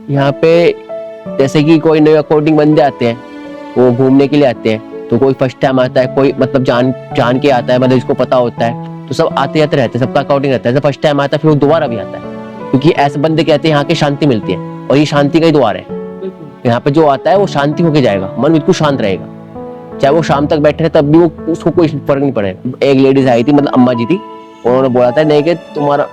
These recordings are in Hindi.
यहाँ पे जैसे कि कोई नए अकॉर्डिंग बंदे आते हैं, वो घूमने के लिए आते हैं, तो कोई फर्स्ट टाइम आता है, कोई मतलब जान जान के आता है, मतलब इसको पता होता है, तो सब आते जाते रहते हैं, सबका अकाउंटिंग रहता है। फर्स्ट टाइम आता है फिर वो दोबारा भी आता है, क्योंकि ऐसे बंदे कहते हैं यहाँ के शांति मिलती है, और ये शांति का ही द्वार है। यहाँ पे जो आता है वो शांति होके जाएगा, मन बिल्कुल शांत रहेगा, चाहे वो शाम तक बैठे रहे तब भी वो उसको कोई फर्क नहीं पड़ेगा। एक लेडीज आई थी, मतलब अम्मा जी थी, उन्होंने बोला था नहीं कि तुम्हारा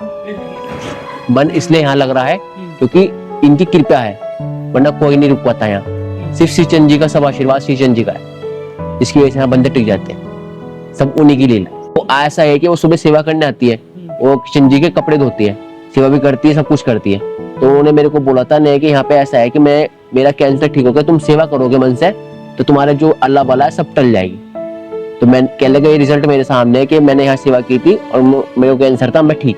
मन इसलिए यहाँ लग रहा है क्योंकि इनकी कृपा है, वरना कोई नहीं रुक पाता यहाँ। सिर्फ श्री चंद जी का सब आशीर्वाद श्री चंद जी का है, जिसकी वजह से यहाँ बंदे टिक जाते हैं, सब उन्हीं की लीला। वो ऐसा है कि वो सुबह सेवा करने आती है, वो चंद जी के कपड़े धोती है, सेवा भी करती है, सब कुछ करती है। तो उन्होंने मेरे को बोला था नहीं कि यहाँ पे ऐसा है कि मेरा कैंसर ठीक हो गया, तुम सेवा करोगे मन से तो तुम्हारे जो अल्लाह वाला है सब टल जाएगी। तो मैं कह लगा ये रिजल्ट मेरे सामने है कि मैंने यहाँ सेवा की थी और मेरे को कैंसर था, मैं ठीक।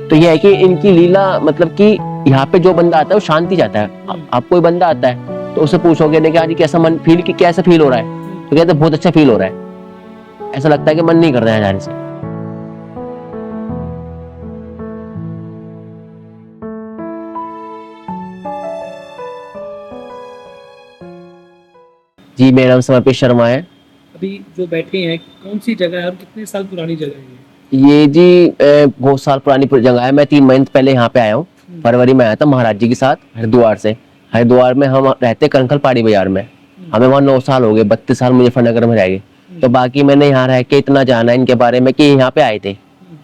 तो ये है कि इनकी लीला, मतलब कि यहाँ पे जो बंदा आता है वो शांति चाहता है। आप कोई बंदा आता है तो उससे पूछोगे नहीं कि आज कैसा मन फील, कि कैसा फील हो रहा है, तो कहते बहुत अच्छा फील हो रहा है, ऐसा लगता है कि मन नहीं कर रहा है जाने से। जी मेरा नाम समर्पित शर्मा है। अभी जो बैठे हैं कौन सी जगह है और कितने साल पुरानी जगह है ये जी बहुत साल पुरानी जगह है। मैं 3 महीने पहले यहाँ पे आया हूँ, फरवरी में आया था महाराज जी के साथ हरिद्वार से। हरिद्वार में हम रहते कंखल पहाड़ी बाजार में, हमें वहाँ 9 साल हो गए, 32 साल मुजफ्फरनगर में रह गए। तो बाकी मैंने यहाँ रह के इतना जाना है इनके बारे में कि यहाँ पे आए थे,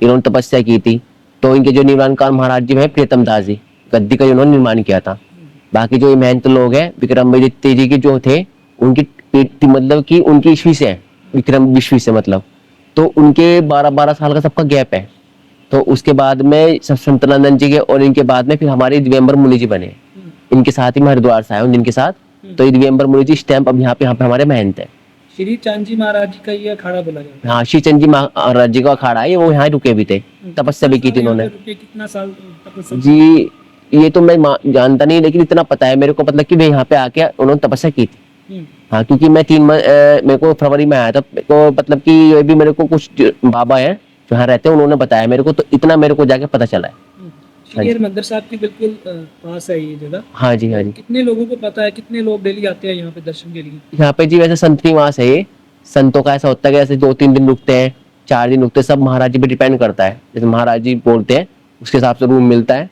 इन्होंने तपस्या की थी, तो इनके जो निर्वाणकार महाराज जी है प्रीतम दास जी, गद्दी का इन्होंने निर्माण किया था। बाकी जो महंत लोग हैं विक्रम विदित्य जी की जो थे, उनकी मतलब कि उनकी ईस्वी से है, विक्रम ईस्वी से मतलब, तो उनके 12-12 साल का सबका गैप है। तो उसके बाद में संतनानंद जी के और इनके बाद में फिर हमारे दिव्यंबर मुनि जी बने, इनके साथ ही मैं हरिद्वार से आया हूँ जिनके साथ। तो ये दिव्यंबर मुनि जी स्टैंप अब यहाँ पे हमारे महंत है। श्री चंद जी महाराज जी का ये अखाड़ा बोला जाता है। हाँ, श्री चंद जी महाराज जी का अखाड़ा है, वो यहाँ रुके भी थे, तपस्या भी की थी उन्होंने। कितना साल तपस्या जी ये तो मैं जानता नहीं, लेकिन इतना पता है मेरे को, मतलब कि वे यहाँ पे आके उन्होंने तपस्या की थी। हाँ, क्योंकि मैं मेरे को फरवरी में आया था, मेरे को मतलब कि ये भी मेरे को कुछ बाबा है जो यहाँ रहते हैं, उन्होंने बताया मेरे को, तो इतना मेरे को जाके पता चला है। श्री हरिमंदिर साहब के बिल्कुल पास है ये जगह। हाँ जी, हाँ जी। कितने लोगों को पता है, कितने लोग डेली आते हैं यहाँ पे दर्शन के लिए? यहाँ पे जी वैसे संत निवास है ये, संतों का ऐसा होता है कि ऐसे 2-3 दिन रुकते हैं, 4 दिन रुकते हैं, सब महाराज जी पे डिपेंड करता है, जैसे महाराज जी बोलते हैं उसके हिसाब से रूम मिलता है।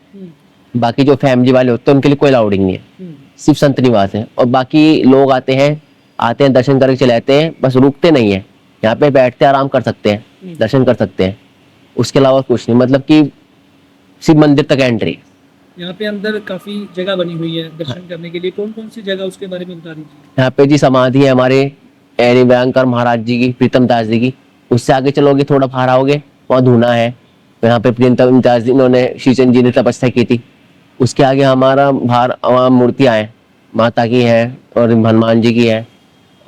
बाकी जो फैमिली वाले होते हैं उनके लिए कोई अलाउडिंग नहीं है, सिर्फ संत निवास है। और बाकी लोग आते हैं दर्शन करके चले जाते हैं, बस रुकते नहीं है, यहाँ पे बैठते आराम कर सकते हैं, दर्शन कर सकते हैं, उसके अलावा कुछ नहीं, मतलब कि सिर्फ मंदिर तक एंट्री। यहाँ पे अंदर काफी जगह बनी हुई है दर्शन करने के लिए, कौन कौन सी जगह उसके बारे में बता दीजिए। यहाँ पे जी समाधि है हमारे निव्यांकर महाराज जी की, प्रीतम दास जी की। उससे आगे चलोगे थोड़ा बाहर आओगे, वहाँ धूना है, यहाँ पे प्रीतम दास जी इन्होंने श्रीचंद जी ने तपस्या की थी। उसके आगे हमारा बाहर मूर्तियाँ हैं, माता की है और हनुमान जी की है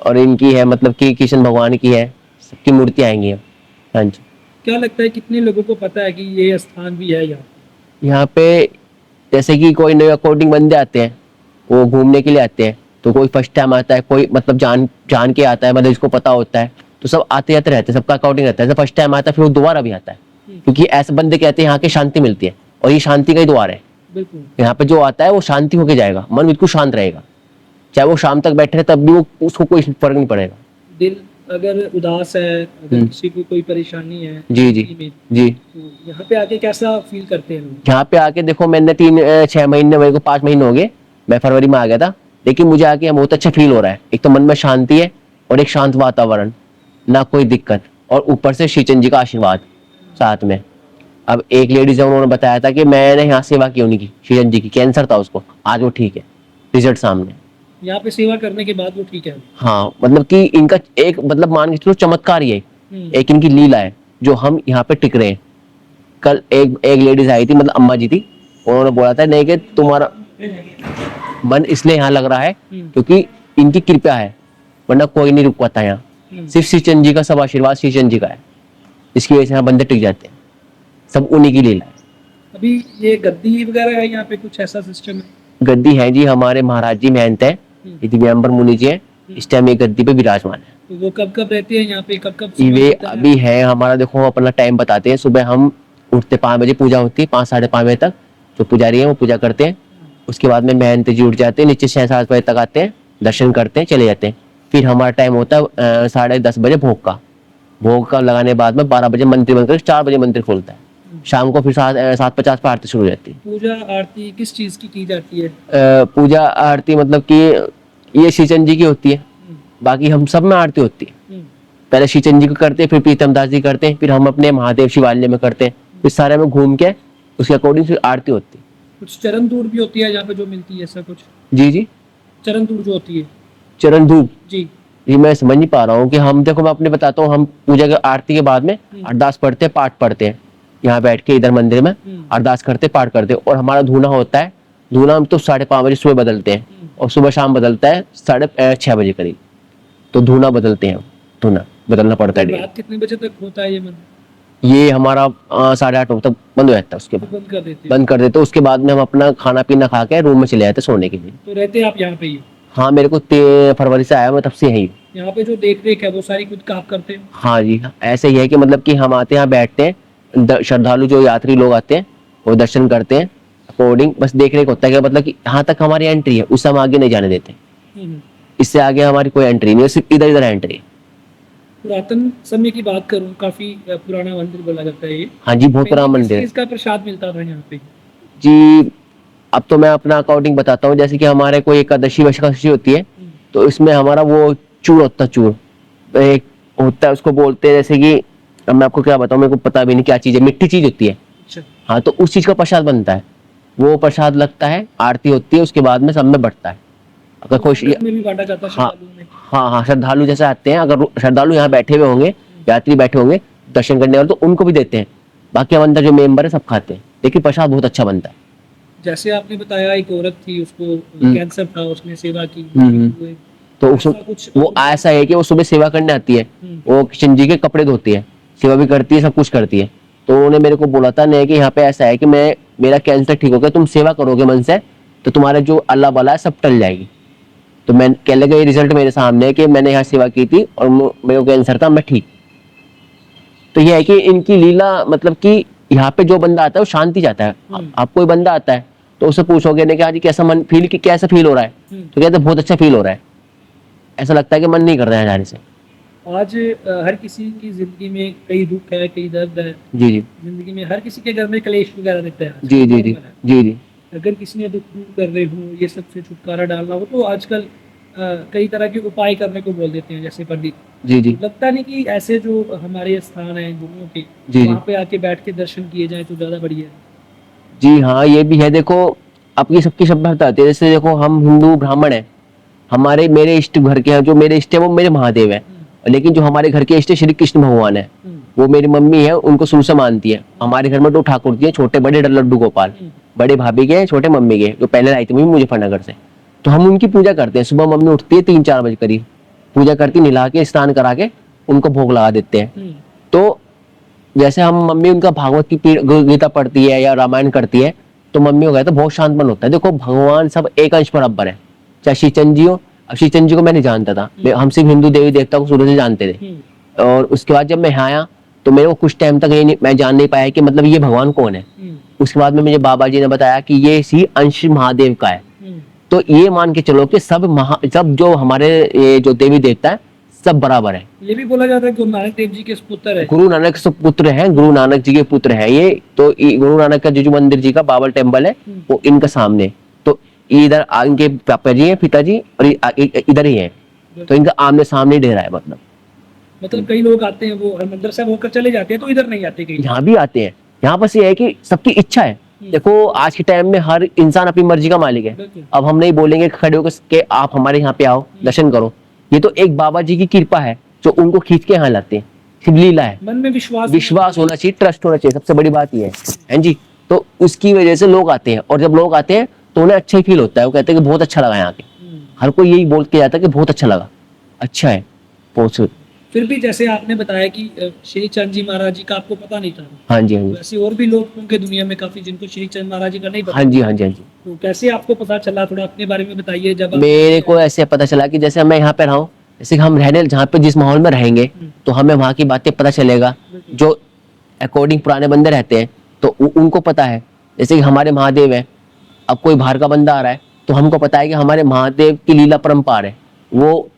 और इनकी है, मतलब कि कृष्ण भगवान की है, सबकी मूर्तियाँ आएंगी। हाँ जी। क्या लगता है कितने लोगों को पता है कि ये स्थान भी है यहाँ पे जैसे कि कोई नए अकॉर्डिंग बंदे आते हैं, वो घूमने के लिए आते हैं, तो कोई फर्स्ट टाइम आता है, कोई मतलब जान के आता है, मतलब इसको पता होता है, तो सब आते जाते रहते हैं, सबका अकाउंटिंग रहता है। फर्स्ट टाइम आता है फिर वो दोबारा भी आता है, क्योंकि ऐसे बंदे कहते हैं यहाँ के शांति मिलती है, और ये शांति का ही द्वार है। यहाँ पे जो आता है वो शांति होके जाएगा, मन बिल्कुल शांत रहेगा, चाहे वो शाम तक बैठे रहे तब भी वो उसको कोई फर्क नहीं पड़ेगा। दिल अगर उदास है, अगर किसी को कोई परेशानी है जी जी जी, तो यहाँ पे आके कैसा फील करते हैं लोग? यहाँ पे आके देखो, मैंने 6 महीने, मेरे को 5 महीने हो गए, मैं फरवरी में आ गया था, लेकिन मुझे आके बहुत अच्छा फील हो रहा है। एक तो मन में शांति है और एक शांत वातावरण, ना कोई दिक्कत, और ऊपर से श्रीचंद जी का आशीर्वाद साथ में। अब एक लेडीज है, उन्होंने बताया था कि मैंने यहाँ सेवा की उनकी, श्रीचंद जी की, कैंसर था उसको, आज वो ठीक है, रिजल्ट सामने। यहाँ पे सेवा करने के बाद वो ठीक है? हाँ, मतलब कि इनका एक, मतलब मान के चलो चमत्कार ही है, एक इनकी लीला है जो हम यहाँ पे टिक रहे हैं। कल एक लेडीज आई थी, मतलब अम्मा जी थी, उन्होंने बोला था नहीं कि तुम्हारा मन इसलिए यहाँ लग रहा है क्योंकि इनकी कृपा है, वरना कोई नहीं रुक पाता यहाँ। सिर्फ श्रीचंद जी का सब आशीर्वाद श्रीचंद जी का है, इसकी वजह से यहाँ बंदे टिक जाते हैं, सब उन्हीं की लीला है। अभी ये गद्दी वगैरह है यहाँ पे, कुछ ऐसा सिस्टम है? गद्दी है जी, हमारे महाराज जी महंत है, दिव्यंबर मुनि जी है, इस टाइम ये गद्दी पे विराजमान है। तो वो कब कब रहते हैं यहाँ पे, कब कब? वे अभी है हमारा, देखो हम अपना टाइम बताते हैं, सुबह हम उठते 5 बजे, पूजा होती है 5-5:30 बजे तक, जो पुजारी है वो पूजा करते हैं, उसके बाद में मेहनत जी उठ जाते हैं, नीचे 6-7 बजे तक आते हैं, दर्शन करते हैं, चले जाते हैं। फिर हमारा टाइम होता है 10:30 बजे भोग का। भोग का लगाने के बाद में 12 बजे मंदिर बंद करके 4 बजे मंदिर खोलता है। शाम को फिर 7:50 पर आरती शुरू हो जाती है। पूजा आरती किस चीज की जाती है? पूजा आरती मतलब कि ये श्रीचंद जी की होती है, बाकी हम सब में आरती होती है। पहले श्रीचंद जी को करते हैं, फिर प्रीतम दास जी करते हैं, फिर हम अपने महादेव शिवालय में करते हैं। फिर सारे में घूम के उसके अकॉर्डिंग फिर आरती होती है। कुछ चरण धूप भी होती है यहाँ पे जो मिलती है, ऐसा कुछ? जी जी, चरण धूप जो होती है? चरण धूप जी ये मैं समझ नहीं पा रहा हूँ कि हम, देखो मैं अपने बताता हूँ, हम पूजा के आरती के बाद में अरदास पढ़ते हैं, पाठ पढ़ते हैं, यहाँ बैठ के इधर मंदिर में अरदास करते, पाठ करते, और हमारा धूना होता है। धूना हम तो 5:30 बजे सुबह बदलते हैं, और सुबह शाम बदलता है 6:30 बजे करीब। तो धूना बदलते हैं, धूना बदलना पड़ता है। रात कितने बजे तक होता है ये मंदिर? ये हमारा 8:30 बजे तक बंद हो जाता है। उसके बाद बंद कर देते हैं? बंद कर देते, उसके बाद में हम अपना खाना पीना खा के रूम में चले जाते सोने के लिए। तो रहते हैं आप यहाँ पे ही? हाँ, मेरे को फरवरी से आया, मैं तब से यही हूँ। यहाँ पे जो देख रेख है वो सारी खुद का आप करते हैं? हाँ जी, ऐसे ही है कि मतलब कि हम आते हैं, यहाँ बैठते हैं, श्रद्धालु जो यात्री लोग आते हैं वो दर्शन करते हैं, अकॉर्डिंग बस देख रेख होता है कि मतलब कि यहाँ तक हमारी एंट्री है, उससे हम आगे नहीं जाने देते। इससे आगे हमारी कोई एंट्री नहीं है, सिर्फ इधर इधर एंट्री है। पुरातन समय की बात करूं, काफी पुराना मंदिर बोला जाता है ये। हाँ जी, बहुत पुराना मंदिर है। इसका प्रसाद मिलता था यहाँ पे जी। अब तो मैं अपना अकॉर्डिंग बताता हूँ, जैसे कि हमारे कोई एकादशी वशकादशी होती है, तो इसमें हमारा वो चूर होता है, चूर एक होता है, उसको बोलते हैं, जैसे कि अब मैं आपको क्या बताऊँ, मेरे को पता भी नहीं क्या चीज़ है, मिट्टी चीज होती है। अच्छा। हाँ, तो उस चीज का प्रसाद बनता है, वो प्रसाद लगता है, आरती होती है, उसके बाद में सब में बंटता है। अगर कोई में भी बांटा जाता है श्रद्धालुओं में? हाँ, श्रद्धालु जैसे आते हैं, अगर श्रद्धालु यहाँ बैठे हुए होंगे, यात्री बैठे होंगे दर्शन करने वाले, तो उनको भी देते हैं। बाकी हम अंदर जो मेंबर है सब खाते हैं, लेकिन प्रसाद बहुत अच्छा बनता है। जैसे आपने बताया एक औरत थी, उसको कैंसर था, उसने सेवा की, तो वो ऐसा है कि वो सुबह सेवा करने आती है, वो कृष्ण जी के कपड़े धोती है, सेवा भी करती है, सब कुछ करती है। तो उन्होंने मेरे को बोला था नहीं कि यहाँ पे ऐसा है कि मेरा कैंसर ठीक हो गया, तुम सेवा करोगे मन से तो तुम्हारे जो अल्लाह वाला है सब टल जाएगी। तो मैं कह लगा, ये रिजल्ट मेरे सामने है कि मैंने यहाँ सेवा की थी और मेरे को कैंसर था, मैं ठीक। तो ये है कि इनकी लीला, मतलब कि यहाँ पे जो बंदा आता है वो शांति चाहता है। आप कोई बंदा आता है तो उससे पूछोगे ना कि आज कैसा मन फील, कि कैसा फील हो रहा है, तो कहते हैं बहुत अच्छा फील हो रहा है। ऐसा लगता है कि मन नहीं कर रहा है जाने से। आज हर किसी की जिंदगी में कई दुख है, कई दर्द है। जी जी, जिंदगी में हर किसी के घर में क्लेश वगैरह रहता है। जी जी जी जी जी। अगर किसी ने दुख दूर कर रहे हो, ये सबसे छुटकारा डालना हो, तो आजकल कई तरह के उपाय करने को बोल देते हैं, जैसे पंडित। जी जी। लगता नहीं कि ऐसे जो हमारे स्थान है गुरुओं के, वहाँ पे आके बैठ के दर्शन किए जाए तो ज्यादा बढ़िया है? जी हाँ, ये भी है। देखो, आपकी सबकी सभ्यता आती है। जैसे देखो, हम हिंदू ब्राह्मण हैं, मेरे इष्ट घर के हैं, जो मेरे इष्ट है वो मेरे महादेव है, लेकिन जो हमारे घर के इष्ट श्री कृष्ण भगवान है, वो मेरी मम्मी है, उनको शुरू से मानती है। हमारे घर में 2 ठाकुर जी हैं, छोटे बड़े लड्डू गोपाल, बड़े भाभी के, छोटे मम्मी के, जो पहले आई थी मुजफ्फरनगर से। तो हम उनकी पूजा करते हैं। सुबह मम्मी उठती है 3-4 बजे करीब, पूजा करती, नहला के स्नान करा के उनको भोग लगा देते हैं। तो जैसे हम मम्मी उनका भागवत की गीता पढ़ती है या रामायण करती है, तो मम्मी हो गया तो बहुत शांत मन होता है। देखो, भगवान सब एक अंश बराबर है, चाहे श्रीचंद जी हो। अब श्रीचंद जी को मैं नहीं जानता था, हम सिर्फ हिंदू देवी देवता को शुरू से जानते थे। और उसके बाद जब मैं यहाँ आया तो मेरे को कुछ टाइम तक मैं जान नहीं पाया कि मतलब ये भगवान कौन है। उसके बाद में मुझे बाबा जी ने बताया कि ये इसी अंश महादेव का है। तो ये मान के चलो कि सब जो हमारे ये जो देवी देवता है सब बराबर है। ये भी बोला जाता है गुरु नानक देव जी के पुत्र है। गुरु नानक के पुत्र हैं, गुरु नानक जी के पुत्र हैं ये। तो गुरु नानक का जो मंदिर जी का बाबल टेम्पल है वो इनका सामने, तो इधर इनके पापा जी हैं, पिताजी, और इधर ही है, तो इनका आमने सामने डेरा है। मतलब कई लोग आते हैं, वो हरमंदिर साहब होकर चले जाते हैं, तो इधर नहीं आते, कहीं यहाँ भी आते हैं। यहाँ बस ये है कि सबकी इच्छा है। देखो, आज के टाइम में हर इंसान अपनी मर्जी का मालिक है। अब हम नहीं बोलेंगे खड़े होकर के आप हमारे यहाँ पे आओ दर्शन करो। ये तो एक बाबा जी की कृपा है जो उनको खींच के यहाँ लाते हैं, सिर्फ लीला है। मन में विश्वास होना चाहिए, ट्रस्ट होना चाहिए, सबसे बड़ी बात ये है जी। तो उसकी वजह से लोग आते हैं, और जब लोग आते हैं तो उन्हें अच्छा ही फील होता है। वो कहते हैं कि बहुत अच्छा लगा यहाँ के। हर कोई यही बोल के जाता है कि बहुत अच्छा लगा, अच्छा है बहुत। फिर भी जैसे आपने बताया कि श्री चंद जी महाराज जी का आपको पता नहीं था। हाँ जी, हाँ जी। वैसे और भी लोग होंगे दुनिया में काफी जिनको श्री चंद महाराज जी का नहीं पता। हाँ जी, हाँ जी, हाँ जी। तो कैसे आपको पता चला, थोड़ा अपने बारे में बताइए। जब मेरे को ऐसे पता चला कि जैसे मैं यहाँ पे रहा हूँ, जैसे हम रहने जहाँ पे जिस माहौल में रहेंगे तो हमें वहाँ की बातें पता चलेगा। जो अकॉर्डिंग पुराने बंदे रहते हैं तो उनको पता है। जैसे कि हमारे महादेव है, अब कोई बाहर का बंदा आ रहा है तो हमको पता है कि हमारे महादेव की लीला परंपार है, वो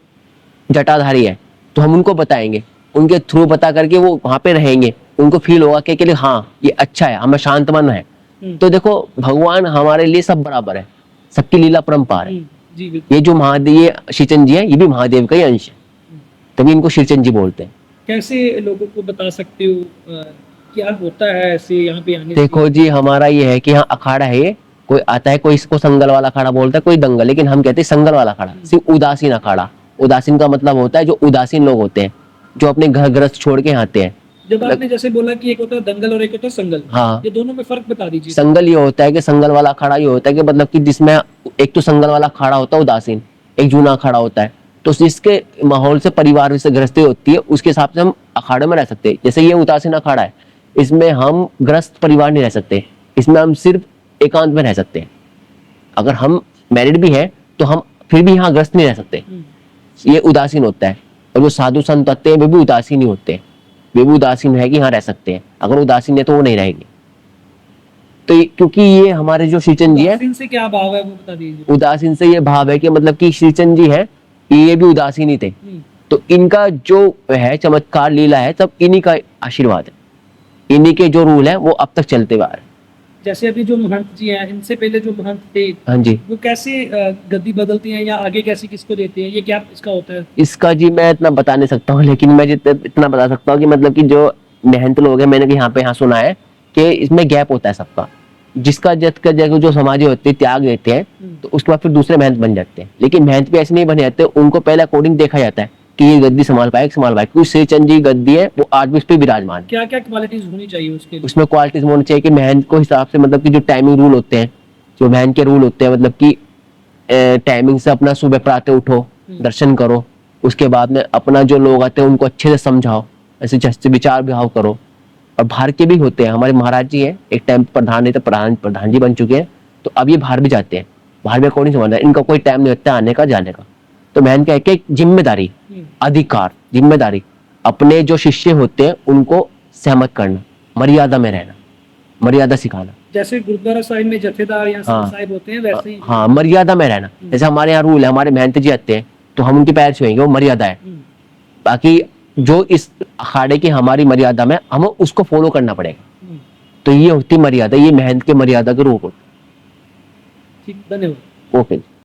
जटाधारी है, तो हम उनको बताएंगे, उनके थ्रू बता करके वो वहां पे रहेंगे, उनको फील होगा कि लिए हाँ ये अच्छा है, हमें शांत मन है। तो देखो भगवान हमारे लिए सब बराबर है, सबकी लीला परंपार है। जी बिल्कुल। ये जो महादेव, ये श्रीचंद जी है, ये भी महादेव का ही अंश है, तभी इनको श्रीचंद जी बोलते हैं। कैसे लोगों को बता सकते हो क्या होता है ऐसे यहाँ पे आने देखो जी, हमारा ये है कि यहाँ अखाड़ा है, ये कोई आता है, कोई इसको संगल वाला अखाड़ा बोलता है, कोई दंगल, लेकिन हम कहते हैं संगल वाला अखाड़ा, सिर्फ उदासीन अखाड़ा। उदासीन का मतलब होता है जो उदासीन लोग होते हैं, जो अपने घर ग्रस्त छोड़ के यहाँ आते हैं। जब आपने जैसे बोला कि एक होता है दंगल और एक होता है संगल, हाँ, ये दोनों में फर्क बता दीजिए। संगल ये होता है कि संगल वाला अखाड़ा ये होता है कि मतलब कि जिसमें एक तो संगल वाला अखाड़ा होता है उदासीन, एक जूना अखाड़ा होता है, तो जिसके माहौल से परिवार से ग्रस्ती होती है उसके हिसाब से हम अखाड़े में रह सकते हैं। जैसे ये उदासीन अखाड़ा है, इसमें हम ग्रस्त परिवार नहीं रह सकते, इसमें हम सिर्फ एकांत में रह सकते हैं। अगर हम मैरिड भी है तो हम फिर भी यहाँ ग्रस्त नहीं रह सकते, ये उदासीन होता है। और जो साधु संत होते हैं वे भी उदासीन ही होते हैं, वे भी उदासीन है कि यहाँ रह सकते हैं, अगर उदासीन है तो वो नहीं रहेंगे। तो क्योंकि ये हमारे जो श्रीचंद जी है, उदासीन से क्या भाव है वो बता दीजिए। उदासीन से ये भाव है कि मतलब कि श्रीचंद जी है, ये भी उदासीन ही थे, तो इनका जो है चमत्कार लीला है सब इन्हीं का आशीर्वाद है, इन्हीं के जो रूल है वो अब तक चलते हुए आ रहे हैं। जैसे अभी जो महंत जी हैं, इनसे पहले जो महंत थे, हाँ जी, वो कैसे गद्दी बदलती हैं या आगे कैसे किसको देते हैं, ये क्या इसका होता है? इसका जी मैं इतना बता नहीं सकता हूँ, लेकिन मैं इतना बता सकता हूँ कि मतलब कि जो महंत लोग हैं, मैंने भी यहाँ सुना है कि इसमें गैप होता है सबका, जिसका जगह जो समाधि होती है त्याग देते हैं तो उसके बाद फिर दूसरे महंत बन जाते हैं। लेकिन महंत भी ऐसे नहीं बने जाते, उनको पहले अकॉर्डिंग देखा जाता है कि ये गद्दी संभाल पाए, क्योंकि श्रीचंद जी गद्दी है वो आज भी उस पर विराजमान है। क्या क्या क्वालिटीज होनी चाहिए उसके लिए? उसमें क्वालिटीज होनी चाहिए कि महंत को हिसाब से, मतलब कि जो टाइमिंग रूल होते हैं, जो महंत के रूल होते हैं, मतलब कि टाइमिंग से अपना सुबह प्रातः उठो, दर्शन करो, उसके बाद में अपना जो लोग आते हैं उनको अच्छे से समझाओ, ऐसे जैसे विचार विभाव करो। और बाहर के भी होते हैं, हमारे महाराज जी हैं, एक टाइम प्रधान नहीं तो प्रधान जी बन चुके हैं, तो अब ये बाहर भी जाते हैं, बाहर भी अकॉर्डिंग समझना है, इनका कोई टाइम नहीं होता आने का जाने का। तो महंत का एक जिम्मेदारी, अधिकार, जिम्मेदारी, अपने जो शिष्य होते हैं उनको सहमत करना, मर्यादा में रहना, मर्यादा सिखाना। जैसे गुरुद्वारा साहिब में जथेदार या साहिब होते हैं वैसे ही। हाँ, मर्यादा में रहना। जैसे हमारे यहाँ रूल है, हमारे महंत जी आते हैं तो हम उनके पैर छुएंगे, वो मर्यादा है। बाकी जो इस अखाड़े की हमारी मर्यादा में, हमें उसको फॉलो करना पड़ेगा। तो ये होती मर्यादा, ये महंत के मर्यादा के रूप होते। ठीक, धन्यवाद। ओके।